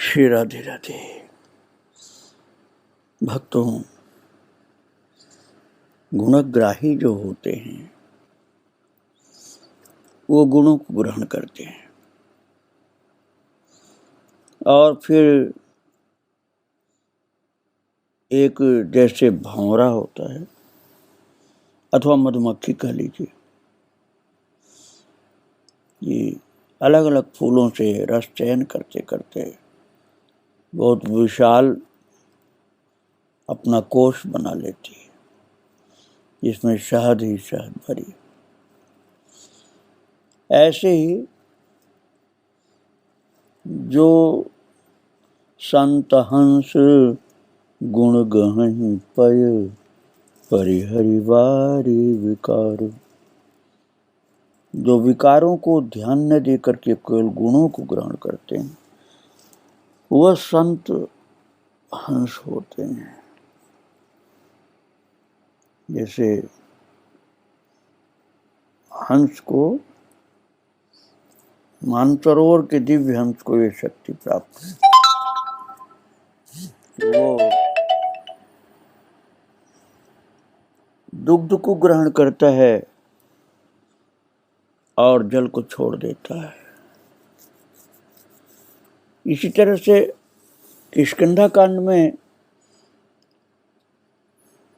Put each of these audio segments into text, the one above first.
श्री राधे राधे। भक्तों, गुणग्राही जो होते हैं वो गुणों को ग्रहण करते हैं और फिर एक जैसे भंवरा होता है अथवा मधुमक्खी कह लीजिए, ये अलग अलग फूलों से रस चयन करते करते बहुत विशाल अपना कोश बना लेती है, जिसमें शहद ही शहद भरी। ऐसे ही जो संत हंस गुण गहहि पय परिहरि वारी विकार, जो विकारों को ध्यान न देकर के केवल गुणों को ग्रहण करते हैं वह संत हंस होते हैं। जैसे हंस को, मानसरोवर के दिव्य हंस को ये शक्ति प्राप्त है, वो दुग्ध को ग्रहण करता है और जल को छोड़ देता है। इसी तरह से किष्किंधा कांड में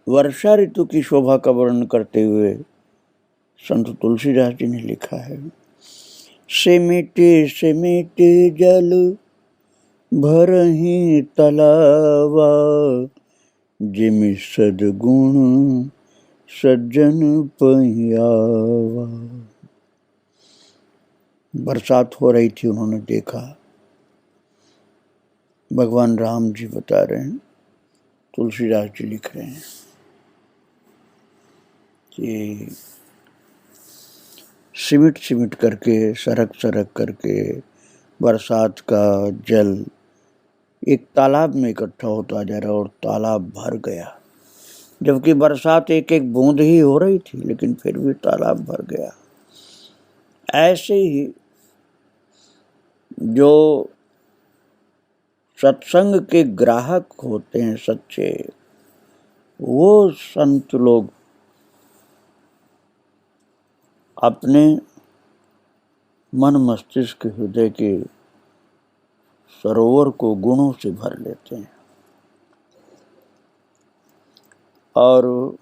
वर्षा ऋतु की शोभा का वर्णन करते हुए संत तुलसीदास जी ने लिखा है, सिमिटे सिमिटे जल भरहि तलावा, जिमि सद्गुण सज्जन पहियावा। बरसात हो रही थी, उन्होंने देखा, भगवान राम जी बता रहे हैं, तुलसीदास जी लिख रहे हैं कि सिमट सिमट करके, सरक सरक करके बरसात का जल एक तालाब में इकट्ठा होता जा रहा और तालाब भर गया, जबकि बरसात एक एक बूंद ही हो रही थी, लेकिन फिर भी तालाब भर गया। ऐसे ही जो सत्संग के ग्राहक होते हैं सच्चे, वो संत लोग अपने मन मस्तिष्क हृदय के सरोवर को गुणों से भर लेते हैं और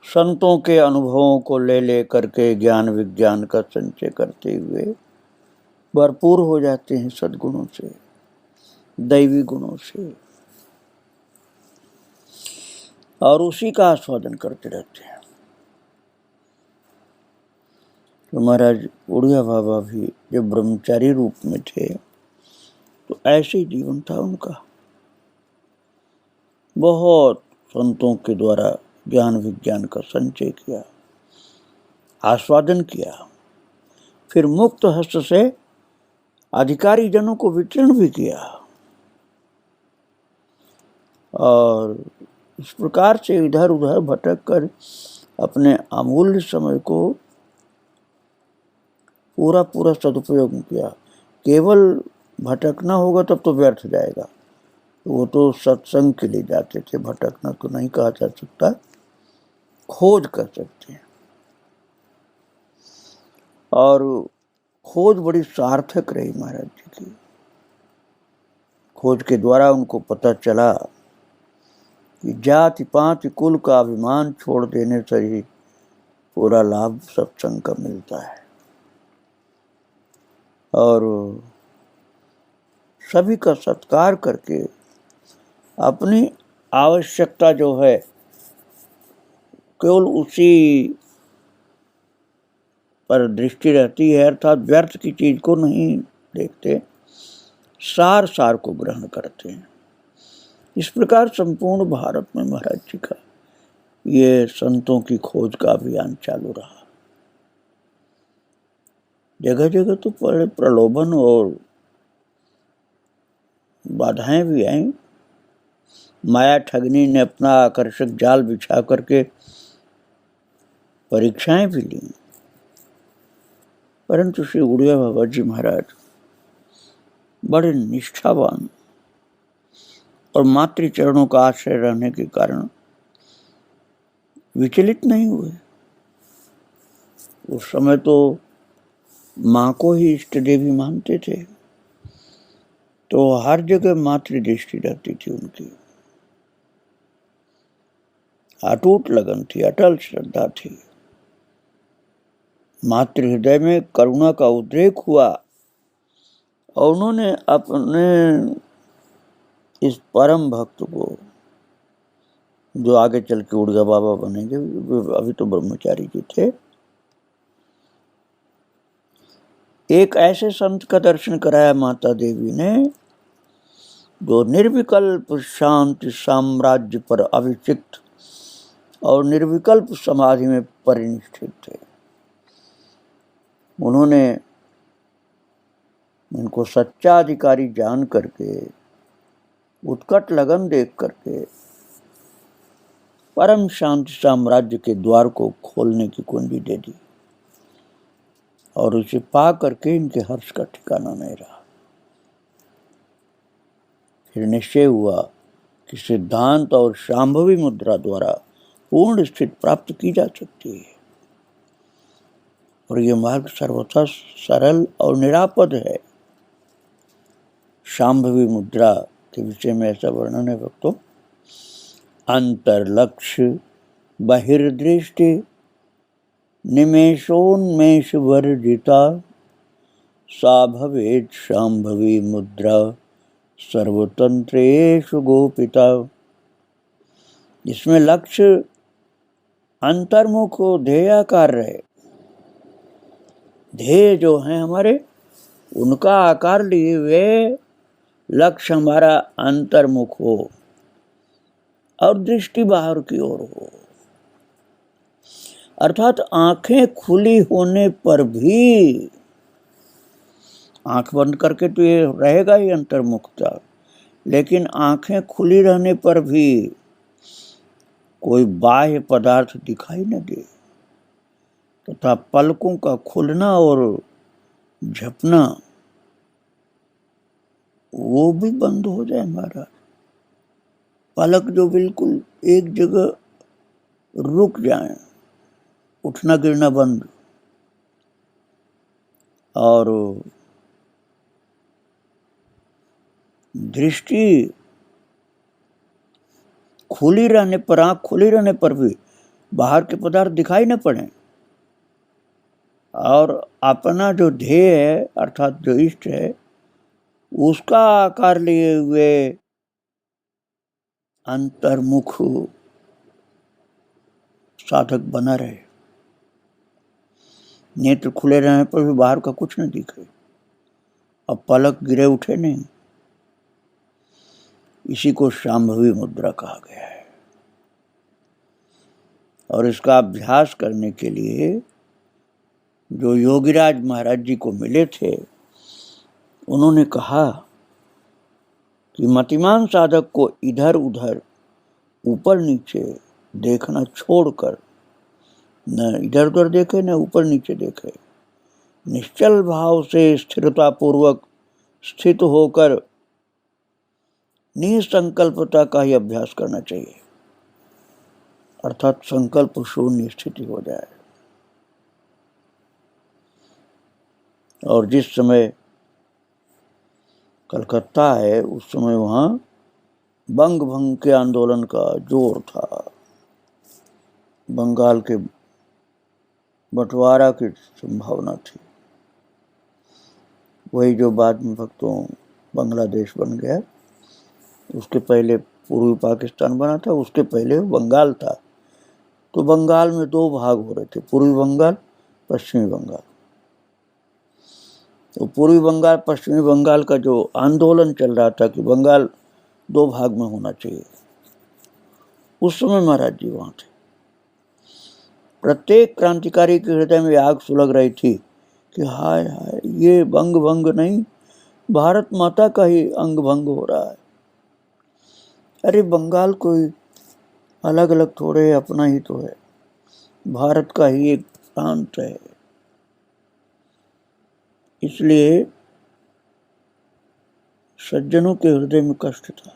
संतों के अनुभवों को ले ले करके ज्ञान विज्ञान का संचय करते हुए भरपूर हो जाते हैं सद्गुणों से, दैवी गुणों से, और उसी का आस्वादन करते रहते हैं। तो महाराज उड़िया बाबा भी जब ब्रह्मचारी रूप में थे तो ऐसे ही जीवन था उनका। बहुत संतों के द्वारा ज्ञान विज्ञान का संचय किया, आस्वादन किया, फिर मुक्त हस्त से अधिकारी जनों को वितरण भी किया और इस प्रकार से इधर उधर भटक कर अपने अमूल्य समय को पूरा पूरा सदुपयोग किया। केवल भटकना होगा तब तो व्यर्थ जाएगा, वो तो सत्संग के लिए जाते थे, भटकना तो नहीं कहा जा सकता, खोज कर सकते हैं। और खोज बड़ी सार्थक रही महाराज जी की। खोज के द्वारा उनको पता चला कि जाति पाति कुल का अभिमान छोड़ देने से ही पूरा लाभ सत्संग का मिलता है और सभी का सत्कार करके अपनी आवश्यकता जो है केवल उसी पर दृष्टि रहती है, अर्थात व्यर्थ की चीज को नहीं देखते, सार सार को ग्रहण करते हैं। इस प्रकार संपूर्ण भारत में महाराज जी का ये संतों की खोज का अभियान चालू रहा। जगह जगह तो बड़े प्रलोभन और बाधाएं भी आई। माया ठगनी ने अपना आकर्षक जाल बिछा करके परीक्षाएं भी ली, परंतु श्री उड़िया बाबा जी महाराज बड़े निष्ठावान और मातृचरणों का आश्रय रहने के कारण विचलित नहीं हुए। उस समय तो माँ को ही इष्ट देवी मानते थे, तो हर जगह मातृ दृष्टि रहती थी उनकी। अटूट लगन थी, अटल श्रद्धा थी। मातृ हृदय में करुणा का उद्रेक हुआ और उन्होंने अपने इस परम भक्त को, जो आगे चल के उड़िया बाबा बनेंगे, अभी तो ब्रह्मचारी जी थे, एक ऐसे संत का दर्शन कराया माता देवी ने जो निर्विकल्प शांति साम्राज्य पर अभिषिक्त और निर्विकल्प समाधि में परिनिष्ठित थे। उन्होंने उनको सच्चा अधिकारी जान करके, उत्कट लगन देख करके परम शांति साम्राज्य के द्वार को खोलने की कुंजी दे दी और उसे पा करके इनके हर्ष का ठिकाना नहीं रहा। फिर निश्चय हुआ कि सिद्धांत और शांभवी मुद्रा द्वारा पूर्ण स्थिति प्राप्त की जा सकती है और ये मार्ग सर्वथा सरल और निरापद है। शांभवी मुद्रा के विषय में ऐसा वर्णन है भक्तों, अंतर्लक्ष्य बहिर्दृष्टि निमेषोन्मेष वर्जिता सा भवेत् शांभवी मुद्रा सर्वतंत्रेषु गोपिता। इसमें लक्ष्य अंतर्मुख ध्येयाकार रहे। ध्येय जो है हमारे, उनका आकार लिए हुए लक्ष्य हमारा अंतर्मुख हो और दृष्टि बाहर की ओर हो, अर्थात आंखें खुली होने पर भी, आंख बंद करके तो ये रहेगा ही अंतर्मुखता, लेकिन आंखें खुली रहने पर भी कोई बाह्य पदार्थ दिखाई न दे, तथा पलकों का खुलना और झपना वो भी बंद हो जाए हमारा। पलक जो बिल्कुल एक जगह रुक जाए, उठना गिरना बंद, और दृष्टि खुली रहने पर, आंख खुली रहने पर भी बाहर के पदार्थ दिखाई न पड़े और अपना जो ध्येय है अर्थात जो इष्ट है उसका आकार लिए हुए अंतर्मुख साधक बना रहे। नेत्र खुले रहने पर भी बाहर का कुछ न दिखे, अब पलक गिरे उठे नहीं। इसी को शांभवी मुद्रा कहा गया है। और इसका अभ्यास करने के लिए जो योगीराज महाराज जी को मिले थे, उन्होंने कहा कि मतिमान साधक को इधर उधर ऊपर नीचे देखना छोड़कर, न इधर उधर देखे न ऊपर नीचे देखे, निश्चल भाव से स्थिरता पूर्वक स्थित होकर निसंकल्पता का ही अभ्यास करना चाहिए, अर्थात संकल्प शून्य स्थिति हो जाए। और जिस समय कलकत्ता है उस समय वहाँ बंग भंग के आंदोलन का जोर था, बंगाल के बंटवारा की संभावना थी, वही जो बाद में भक्तों बांग्लादेश बन गया। उसके पहले पूर्वी पाकिस्तान बना था, उसके पहले बंगाल था। तो बंगाल में दो भाग हो रहे थे, पूर्वी बंगाल, पश्चिमी बंगाल। तो पूर्वी बंगाल पश्चिमी बंगाल का जो आंदोलन चल रहा था कि बंगाल दो भाग में होना चाहिए, उस समय महाराज जी वहां थे। प्रत्येक क्रांतिकारी के हृदय में आग सुलग रही थी कि हाय हाय, ये बंग भंग नहीं, भारत माता का ही अंग भंग हो रहा है। अरे बंगाल कोई अलग अलग थोड़े है, अपना ही तो है, भारत का ही एक प्रांत है। इसलिए सज्जनों के हृदय में कष्ट था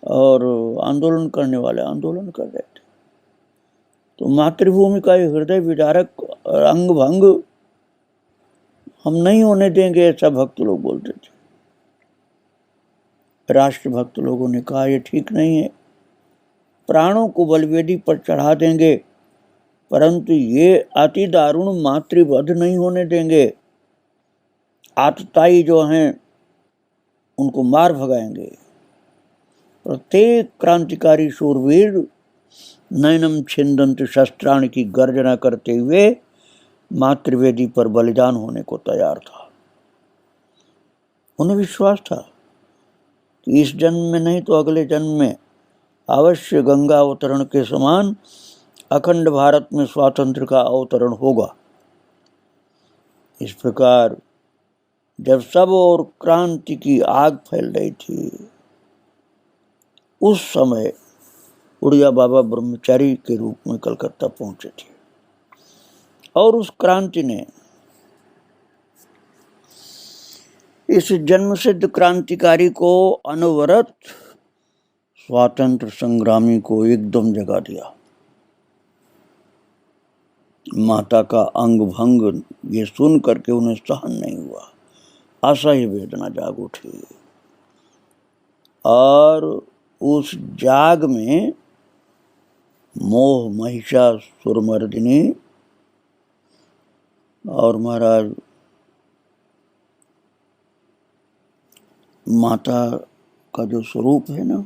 और आंदोलन करने वाले आंदोलन कर रहे थे। तो मातृभूमि का ये हृदय विदारक अंग भंग हम नहीं होने देंगे, ऐसा भक्त लोग बोलते थे। राष्ट्रभक्त लोगों ने कहा ये ठीक नहीं है, प्राणों को बलिवेदी पर चढ़ा देंगे परंतु ये अति दारुण मातृवध नहीं होने देंगे। आतताई जो हैं उनको मार भगाएंगे। प्रत्येक क्रांतिकारी शूरवीर नैनम छिंदंत शस्त्राण की गर्जना करते हुए मातृवेदी पर बलिदान होने को तैयार था। उन्हें विश्वास था कि इस जन्म में नहीं तो अगले जन्म में अवश्य गंगा अवतरण के समान अखंड भारत में स्वातंत्र्य का अवतरण होगा। इस प्रकार जब सब और क्रांति की आग फैल रही थी, उस समय उड़िया बाबा ब्रह्मचारी के रूप में कलकत्ता पहुंचे थे और उस क्रांति ने, इस जन्मसिद्ध क्रांतिकारी को अनवरत स्वातंत्र संग्रामी को एकदम जगा दिया। माता का अंग भंग ये सुन करके उन्हें सहन नहीं हुआ, असह्य वेदना जाग उठी और उस जाग में मोह महिषासुरमर्दिनी और महाराज माता का जो स्वरूप है ना,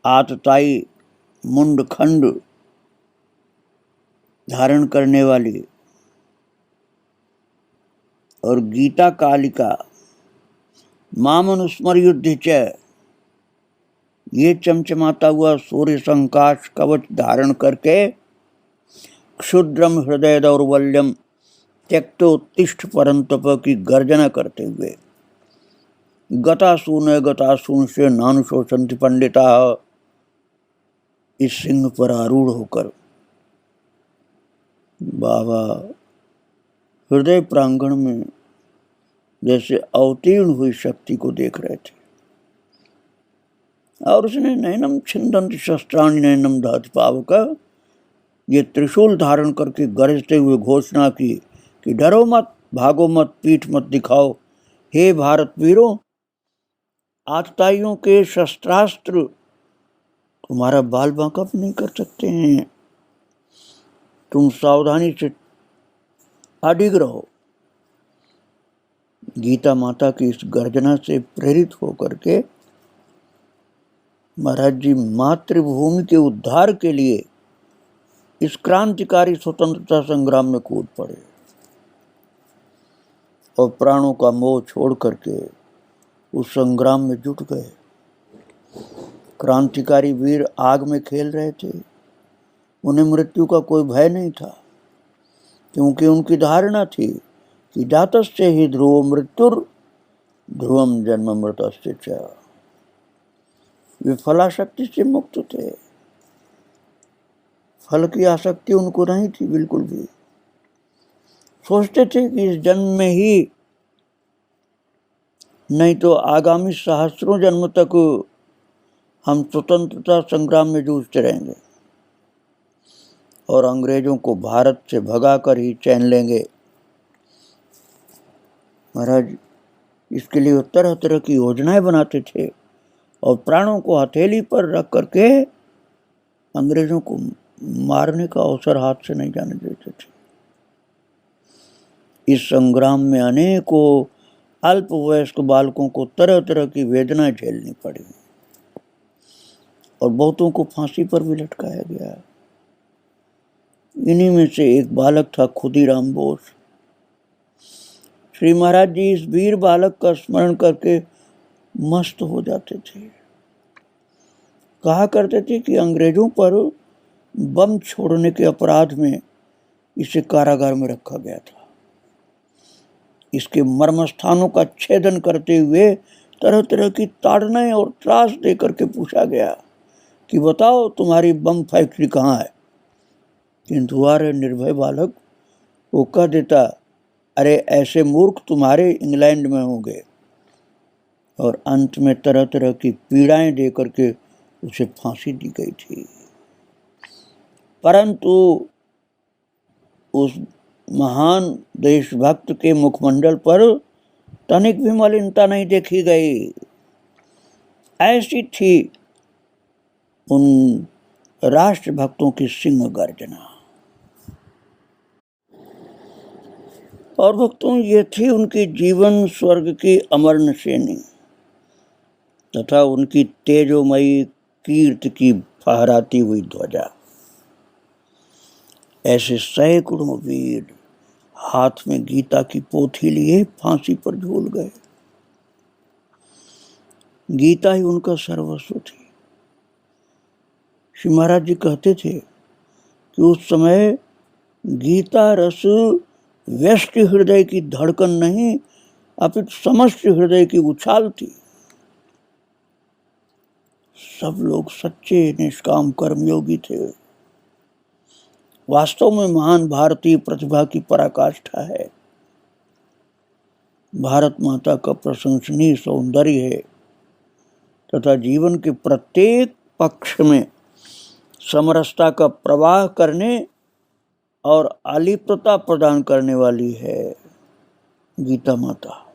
आतताई मुंडखंड धारण करने वाली और गीता कालिका मामनुस्मर युद्ध च, ये चमचमाता हुआ सूर्य संकाश कवच धारण करके क्षुद्रम हृदय दौर्बल्यम त्यक्तोत्तिष्ठ परंतप की गर्जना करते हुए गतासून से नानुशोचन्ति पंडिता, इस सिंह पर आरूढ़ होकर बाबा हृदय प्रांगण में जैसे अवतीर्ण हुई शक्ति को देख रहे थे और उसने नैनम छिंदंत शस्त्राणि नैनम दहति पावक, ये त्रिशूल धारण करके गरजते हुए घोषणा की कि डरो मत, भागो मत, पीठ मत दिखाओ। हे भारत वीरों, आतताइयों के शस्त्रास्त्र तुम्हारा बाल बांका भी नहीं कर सकते हैं, तुम सावधानी से अडिग रहो। गीता माता की इस गर्जना से प्रेरित होकर के महाराज जी मातृभूमि के उद्धार के लिए इस क्रांतिकारी स्वतंत्रता संग्राम में कूद पड़े और प्राणों का मोह छोड़ करके उस संग्राम में जुट गए। क्रांतिकारी वीर आग में खेल रहे थे, उन्हें मृत्यु का कोई भय नहीं था, क्योंकि उनकी धारणा थी कि जातस्य ही ध्रुव मृत्युर ध्रुवम जन्म मृतस्य च। वे फलाशक्ति से मुक्त थे, फल की आसक्ति उनको नहीं थी बिल्कुल भी। सोचते थे कि इस जन्म में ही नहीं तो आगामी सहस्रों जन्म तक हम स्वतंत्रता संग्राम में जूझते रहेंगे और अंग्रेजों को भारत से भगाकर ही चैन लेंगे। महाराज इसके लिए तरह तरह की योजनाएं बनाते थे और प्राणों को हथेली पर रख करके अंग्रेजों को मारने का अवसर हाथ से नहीं जाने देते थे। इस संग्राम में अनेकों अल्प वयस्क बालकों को तरह तरह की वेदनाएं झेलनी पड़ी और बहुतों को फांसी पर भी लटकाया गया। इन्हीं में से एक बालक था खुदीराम बोस। श्री महाराज जी इस वीर बालक का स्मरण करके मस्त हो जाते थे। कहा करते थे कि अंग्रेजों पर बम छोड़ने के अपराध में इसे कारागार में रखा गया था। इसके मर्म स्थानों का छेदन करते हुए तरह तरह की ताड़नाएं और त्रास देकर के पूछा गया कि बताओ तुम्हारी बम फैक्ट्री कहाँ है। किंतु अरे निर्भय बालक वो कह देता, अरे ऐसे मूर्ख तुम्हारे इंग्लैंड में होंगे, और अंत में तरह तरह की पीड़ाएं दे करके उसे फांसी दी गई थी। परंतु उस महान देशभक्त के मुखमंडल पर तनिक भी मलिनता नहीं देखी गई। ऐसी थी उन राष्ट्रभक्तों की सिंह गर्जना। और भक्तों, ये थी उनकी जीवन स्वर्ग की अमर नशेनी तथा उनकी तेजोमयी कीर्ति की फहराती हुई ध्वजा। ऐसे सैकड़ों वीर हाथ में गीता की पोथी लिए फांसी पर झूल गए। गीता ही उनका सर्वस्व थी। श्री महाराज जी कहते थे कि उस समय गीता रस व्यष्टि हृदय की धड़कन नहीं, अपितु समस्त हृदय की उछाल थी। सब लोग सच्चे निष्काम कर्मयोगी थे। वास्तव में महान भारतीय प्रतिभा की पराकाष्ठा है। भारत माता का प्रशंसनीय सौंदर्य है तथा जीवन के प्रत्येक पक्ष में समरसता का प्रवाह करने और अलिप्तता प्रदान करने वाली है गीता माता।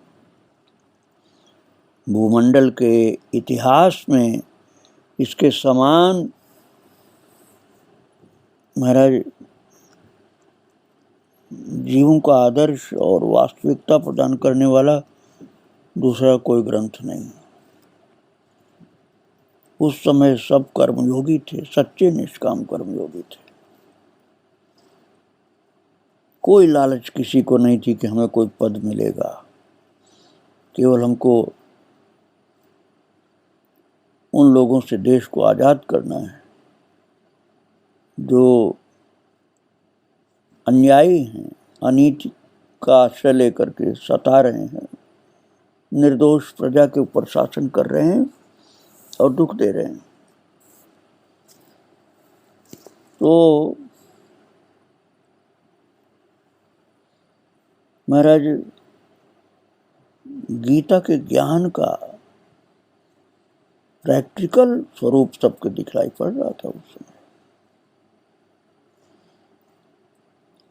भूमंडल के इतिहास में इसके समान महाराज जीवों का आदर्श और वास्तविकता प्रदान करने वाला दूसरा कोई ग्रंथ नहीं। उस समय सब कर्मयोगी थे, सच्चे निष्काम कर्मयोगी थे। कोई लालच किसी को नहीं थी कि हमें कोई पद मिलेगा। केवल हमको उन लोगों से देश को आजाद करना है जो अन्यायी हैं, अनीति का आश्रय लेकर के सता रहे हैं, निर्दोष प्रजा के ऊपर शासन कर रहे हैं और दुख दे रहे हैं। तो महाराज गीता के ज्ञान का प्रैक्टिकल स्वरूप सबके दिखलाई पड़ रहा था उस समय।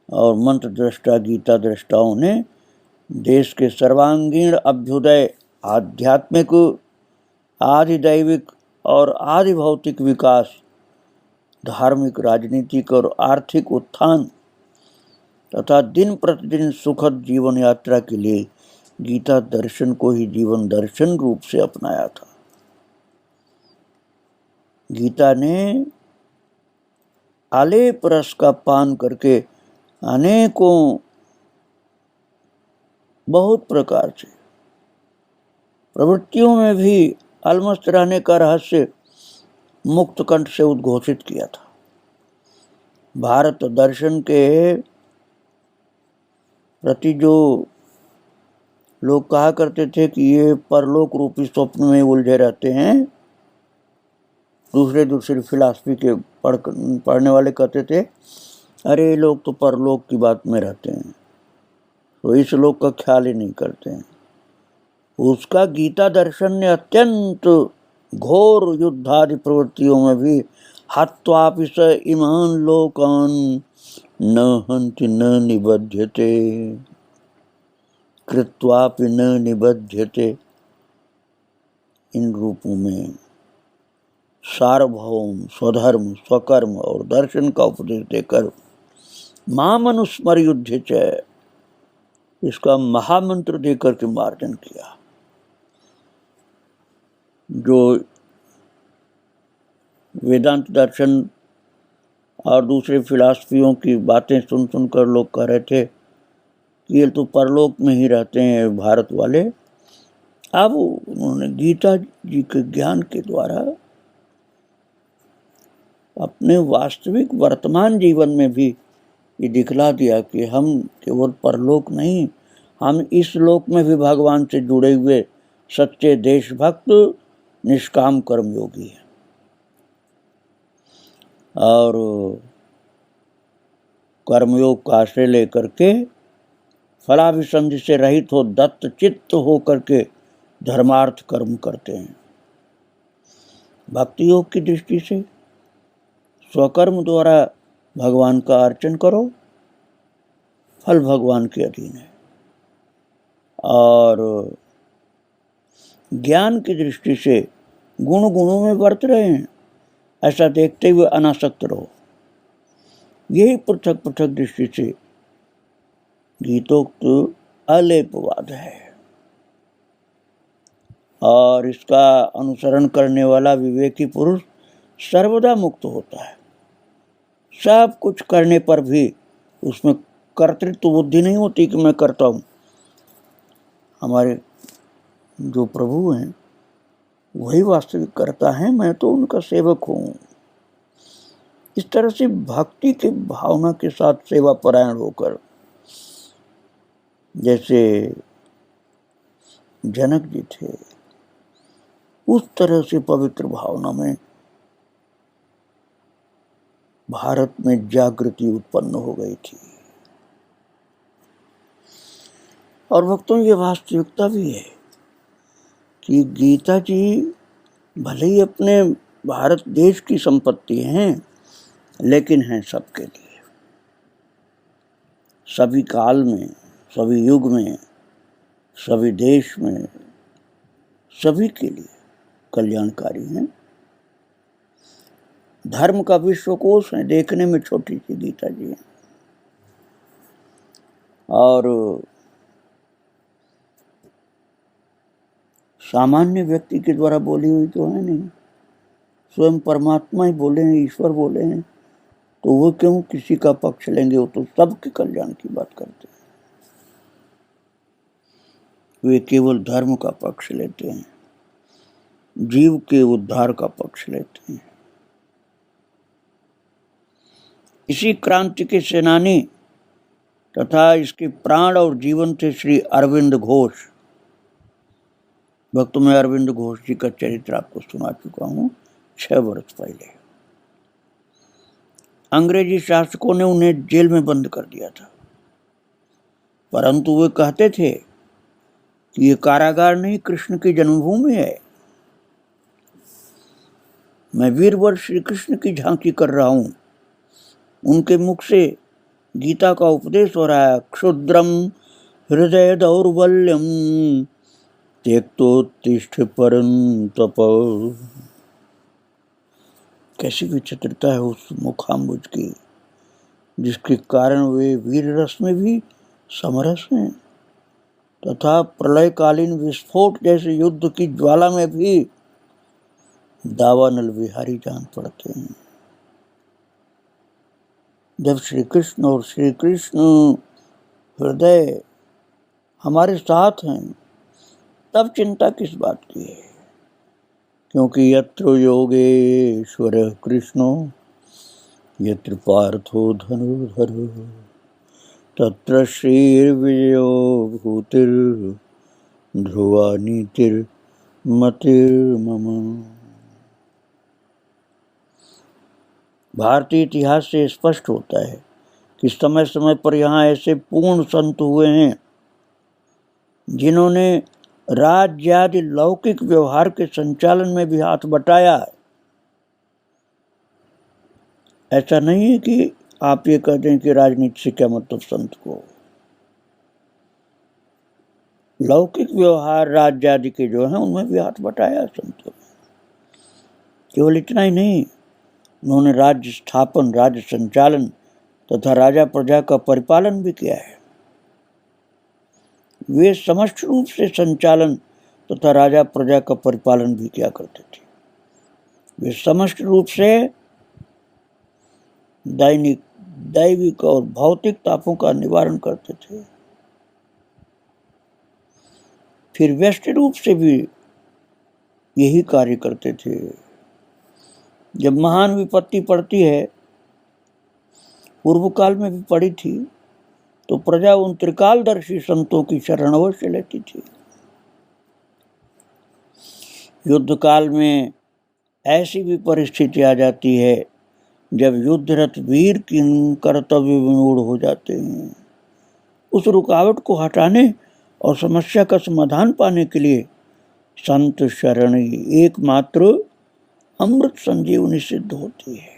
और मंत्र दृष्टा गीता दृष्टाओं ने देश के सर्वांगीण अभ्युदय, आध्यात्मिक, आधिदैविक और आदि भौतिक विकास, धार्मिक, राजनीतिक और आर्थिक उत्थान तथा दिन प्रतिदिन सुखद जीवन यात्रा के लिए गीता दर्शन को ही जीवन दर्शन रूप से अपनाया था। गीता ने आलेप रस का पान करके अनेकों बहुत प्रकार से प्रवृत्तियों में भी अलमस्त रहने का रहस्य मुक्त कंठ से उद्घोषित किया था। भारत दर्शन के प्रति जो लोग कहा करते थे कि ये परलोक रूपी स्वप्न में उलझे रहते हैं, दूसरे फिलॉसफी के पढ़ने वाले कहते थे अरे ये लोग तो परलोक की बात में रहते हैं, तो इस लोक का ख्याल ही नहीं करते हैं। उसका गीता दर्शन ने अत्यंत घोर युद्धादि प्रवृत्तियों में भी हत्वापि स इमान् लोकान् न हन्ति न निबध्यते कृत्वापि न निबध्यते, इन रूपों में सार्वभौम, स्वधर्म, स्वकर्म और दर्शन का उपदेश देकर माम अनुस्मर युद्ध च, इसका महामंत्र देकर के मार्जन किया। जो वेदांत दर्शन और दूसरे फिलॉसफियों की बातें सुन सुनकर लोग कह रहे थे कि ये तो परलोक में ही रहते हैं भारत वाले, अब उन्होंने गीता जी के ज्ञान के द्वारा अपने वास्तविक वर्तमान जीवन में भी ये दिखला दिया कि हम केवल परलोक नहीं, हम इस लोक में भी भगवान से जुड़े हुए सच्चे देशभक्त निष्काम कर्मयोगी हैं। और कर्मयोग का आश्रय लेकर के फलाभिसंधि से रहित हो, दत्त चित्त हो करके धर्मार्थ कर्म करते हैं। भक्ति योग की दृष्टि से स्वकर्म द्वारा भगवान का अर्चन करो, फल भगवान के अधीन है। और ज्ञान की दृष्टि से गुण गुणों में बरत रहे हैं, ऐसा देखते हुए अनासक्त रहो। यही पृथक पृथक दृष्टि से गीतोक्त अलेपवाद है। और इसका अनुसरण करने वाला विवेकी पुरुष सर्वदा मुक्त होता है। सब कुछ करने पर भी उसमें कर्तृत्व बुद्धि नहीं होती कि मैं करता हूँ। हमारे जो प्रभु हैं वही वास्तविक करता है, मैं तो उनका सेवक हूँ। इस तरह से भक्ति की भावना के साथ सेवा परायण होकर, जैसे जनक जी थे, उस तरह से पवित्र भावना में भारत में जागृति उत्पन्न हो गई थी। और भक्तों, ये वास्तविकता भी है कि गीता जी भले ही अपने भारत देश की संपत्ति हैं, लेकिन हैं सबके लिए, सभी काल में, सभी युग में, सभी देश में, सभी के लिए कल्याणकारी हैं। धर्म का विश्वकोश है, देखने में छोटी सी गीता जी है, और सामान्य व्यक्ति के द्वारा बोली हुई तो है नहीं। स्वयं परमात्मा ही बोले हैं, ईश्वर बोले हैं, तो वो क्यों किसी का पक्ष लेंगे? वो तो सबके कल्याण की बात करते हैं। वे केवल धर्म का पक्ष लेते हैं, जीव के उद्धार का पक्ष लेते हैं। इसी क्रांति के सेनानी तथा इसके प्राण और जीवन थे श्री अरविंद घोष। भक्तों, मैं अरविंद घोष जी का चरित्र आपको सुना चुका हूँ 6 वर्ष पहले। अंग्रेजी शासकों ने उन्हें जेल में बंद कर दिया था, परंतु वे कहते थे कि ये कारागार नहीं, कृष्ण की जन्मभूमि है। मैं वीरवर श्री कृष्ण की झांकी कर रहा हूं। उनके मुख से गीता का उपदेश हो रहा है। क्षुद्रम हृदय दौर्बल्यम त्यक्तोत्तिष्ठ परंतप। कैसी विचित्रता है उस मुखाम्बुज की, जिसके कारण वे वीर रस में भी समरस हैं तथा प्रलयकालीन विस्फोट जैसे युद्ध की ज्वाला में भी दावानल विहारी जान पड़ते हैं। जब श्री कृष्ण और श्री कृष्ण हृदय हमारे साथ हैं, तब चिंता किस बात की है? क्योंकि यत्र योगेश्वर कृष्णो यत्र पार्थो धनुर्धर तत्र श्रीर्विजयो भूतिर ध्रुवा नीतिर मतिर्मम। भारतीय इतिहास से स्पष्ट होता है कि समय समय पर यहाँ ऐसे पूर्ण संत हुए हैं जिन्होंने राज्य आदि लौकिक व्यवहार के संचालन में भी हाथ बटाया है। ऐसा नहीं है कि आप ये कहते हैं कि राजनीति से क्या मतलब संत को। लौकिक व्यवहार राज्य आदि के जो हैं उनमें भी हाथ बटाया संतों ने। केवल इतना ही नहीं, उन्होंने राज्य स्थापन, राज्य संचालन तथा राजा प्रजा का परिपालन भी किया है। वे समष्टि रूप से संचालन तथा राजा प्रजा का परिपालन भी किया करते थे। वे समष्टि रूप से दैनिक, दैविक और भौतिक तापों का निवारण करते थे। फिर व्यष्टि रूप से भी यही कार्य करते थे। जब महान विपत्ति पड़ती है, पूर्व काल में भी पड़ी थी, तो प्रजा उन त्रिकालदर्शी संतों की शरण अवश्य लेती थी। युद्ध काल में ऐसी भी परिस्थिति आ जाती है जब युद्धरत वीर किन कर्तव्य विमूढ़ हो जाते हैं। उस रुकावट को हटाने और समस्या का समाधान पाने के लिए संत शरण एकमात्र अमृत संजीवनी सिद्ध होती है।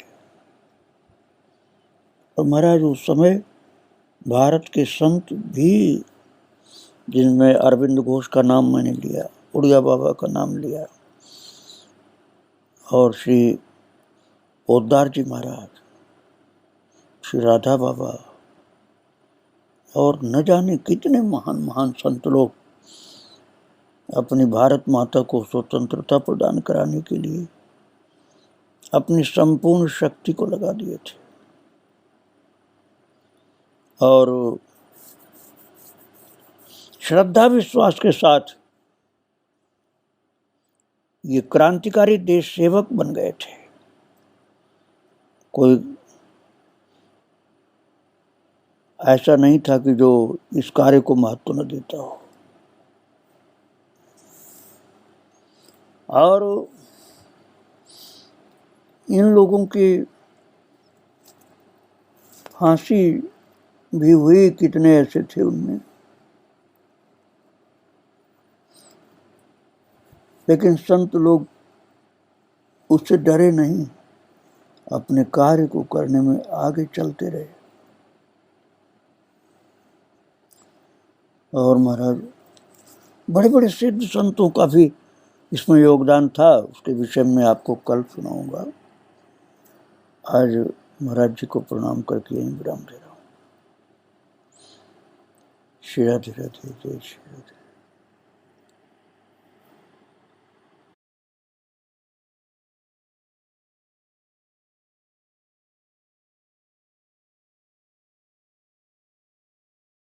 और महाराज उस समय भारत के संत भी, जिनमें अरविंद घोष का नाम मैंने लिया, उड़िया बाबा का नाम लिया, और श्री पोद्दार जी महाराज, श्री राधा बाबा, और न जाने कितने महान महान संत लोग अपनी भारत माता को स्वतंत्रता प्रदान कराने के लिए अपनी संपूर्ण शक्ति को लगा दिए थे। और श्रद्धा विश्वास के साथ ये क्रांतिकारी देश सेवक बन गए थे। कोई ऐसा नहीं था कि जो इस कार्य को महत्व न देता हो। और इन लोगों की फांसी भी हुई, कितने ऐसे थे उनमें, लेकिन संत लोग उससे डरे नहीं, अपने कार्य को करने में आगे चलते रहे। और महाराज बड़े बड़े सिद्ध संतों का भी इसमें योगदान था, उसके विषय में आपको कल सुनाऊंगा। आज महाराज जी को प्रणाम करके यहीं विराम दे रहा हूँ। श्री राधे राधे, जय श्री राधे।